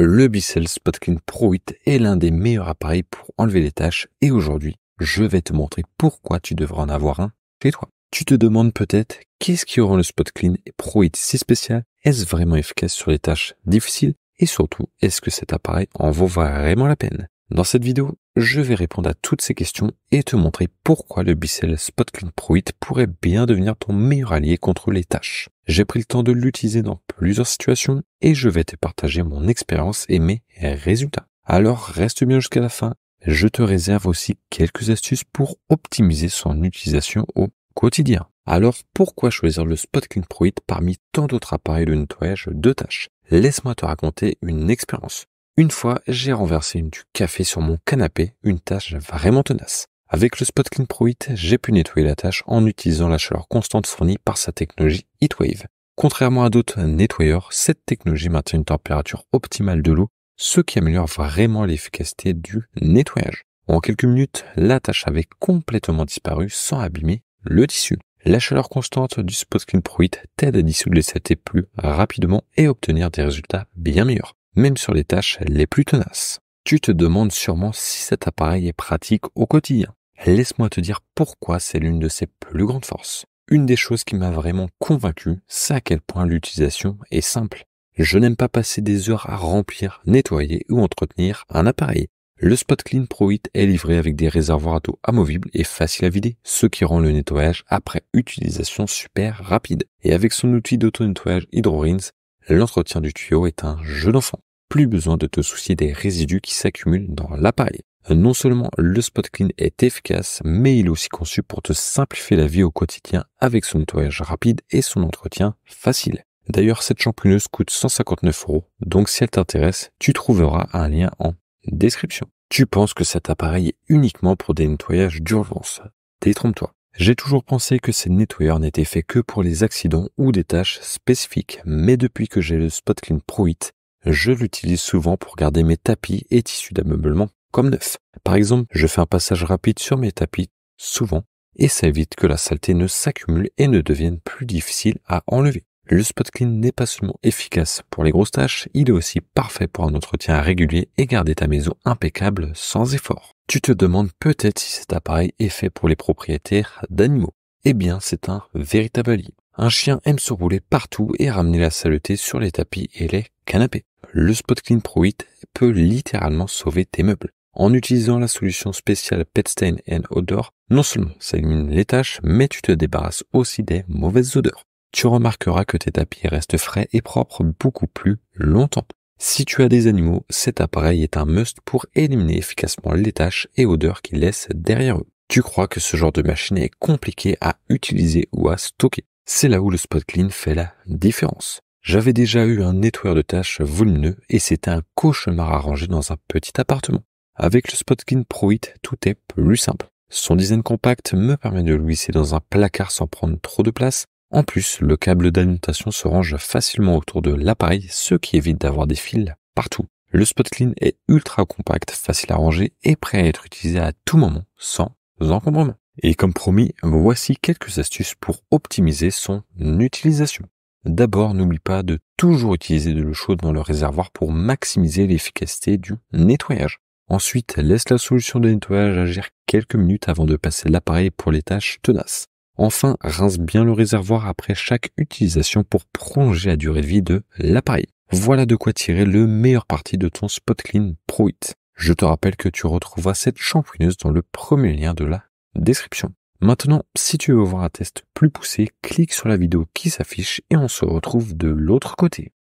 Le Bicel Spot Clean Pro 8 est l'un des meilleurs appareils pour enlever les taches et aujourd'hui, je vais te montrer pourquoi tu devrais en avoir un chez toi. Tu te demandes peut-être qu'est-ce qui rend le Spot Clean Pro 8 si spécial? Est-ce vraiment efficace sur les tâches difficiles? Et surtout, est-ce que cet appareil en vaut vraiment la peine? Dans cette vidéo, je vais répondre à toutes ces questions et te montrer pourquoi le Bicel Spot Clean Pro 8 pourrait bien devenir ton meilleur allié contre les taches. J'ai pris le temps de l'utiliser dans plusieurs situations et je vais te partager mon expérience et mes résultats. Alors reste bien jusqu'à la fin, je te réserve aussi quelques astuces pour optimiser son utilisation au quotidien. Alors pourquoi choisir le Spot Clean Pro 8 parmi tant d'autres appareils de nettoyage de tâches? Laisse-moi te raconter une expérience. Une fois, j'ai renversé du café sur mon canapé, une tâche vraiment tenace. Avec le Spot Clean Pro 8, j'ai pu nettoyer la tâche en utilisant la chaleur constante fournie par sa technologie Heatwave. Contrairement à d'autres nettoyeurs, cette technologie maintient une température optimale de l'eau, ce qui améliore vraiment l'efficacité du nettoyage. En quelques minutes, la tâche avait complètement disparu sans abîmer le tissu. La chaleur constante du Spot Clean Pro 8 t'aide à dissoudre les saletés plus rapidement et obtenir des résultats bien meilleurs, même sur les tâches les plus tenaces. Tu te demandes sûrement si cet appareil est pratique au quotidien. Laisse-moi te dire pourquoi c'est l'une de ses plus grandes forces. Une des choses qui m'a vraiment convaincu, c'est à quel point l'utilisation est simple. Je n'aime pas passer des heures à remplir, nettoyer ou entretenir un appareil. Le Spot Clean Pro 8 est livré avec des réservoirs d'eau amovibles et faciles à vider, ce qui rend le nettoyage après utilisation super rapide. Et avec son outil d'auto-nettoyage HydroRinse, l'entretien du tuyau est un jeu d'enfant. Plus besoin de te soucier des résidus qui s'accumulent dans l'appareil. Non seulement le Spot Clean est efficace, mais il est aussi conçu pour te simplifier la vie au quotidien avec son nettoyage rapide et son entretien facile. D'ailleurs, cette shampooineuse coûte 159 €, donc si elle t'intéresse, tu trouveras un lien en description. Tu penses que cet appareil est uniquement pour des nettoyages d'urgence? Détrompe-toi. J'ai toujours pensé que ces nettoyeurs n'étaient faits que pour les accidents ou des tâches spécifiques, mais depuis que j'ai le Spot Clean Pro 8, je l'utilise souvent pour garder mes tapis et tissus d'ameublement comme neufs. Par exemple, je fais un passage rapide sur mes tapis souvent et ça évite que la saleté ne s'accumule et ne devienne plus difficile à enlever. Le Spot Clean n'est pas seulement efficace pour les grosses tâches, il est aussi parfait pour un entretien régulier et garder ta maison impeccable sans effort. Tu te demandes peut-être si cet appareil est fait pour les propriétaires d'animaux. Eh bien, c'est un véritable allié. Un chien aime se rouler partout et ramener la saleté sur les tapis et les canapés. Le Spot Clean Pro 8 peut littéralement sauver tes meubles. En utilisant la solution spéciale Pet Stain and Odor, non seulement ça élimine les taches, mais tu te débarrasses aussi des mauvaises odeurs. Tu remarqueras que tes tapis restent frais et propres beaucoup plus longtemps. Si tu as des animaux, cet appareil est un must pour éliminer efficacement les taches et odeurs qu'ils laissent derrière eux. Tu crois que ce genre de machine est compliqué à utiliser ou à stocker. C'est là où le Spot Clean fait la différence. J'avais déjà eu un nettoyeur de tâches volumineux et c'était un cauchemar à ranger dans un petit appartement. Avec le Spot Clean Pro 8, tout est plus simple. Son design compact me permet de le glisser dans un placard sans prendre trop de place. En plus, le câble d'alimentation se range facilement autour de l'appareil, ce qui évite d'avoir des fils partout. Le Spot Clean est ultra compact, facile à ranger et prêt à être utilisé à tout moment, sans encombrement. Et comme promis, voici quelques astuces pour optimiser son utilisation. D'abord, n'oublie pas de toujours utiliser de l'eau chaude dans le réservoir pour maximiser l'efficacité du nettoyage. Ensuite, laisse la solution de nettoyage agir quelques minutes avant de passer l'appareil pour les tâches tenaces. Enfin, rince bien le réservoir après chaque utilisation pour prolonger la durée de vie de l'appareil. Voilà de quoi tirer le meilleur parti de ton Spot Clean Pro 8. Je te rappelle que tu retrouveras cette shampooineuse dans le premier lien de la description. Maintenant, si tu veux voir un test plus poussé, clique sur la vidéo qui s'affiche et on se retrouve de l'autre côté.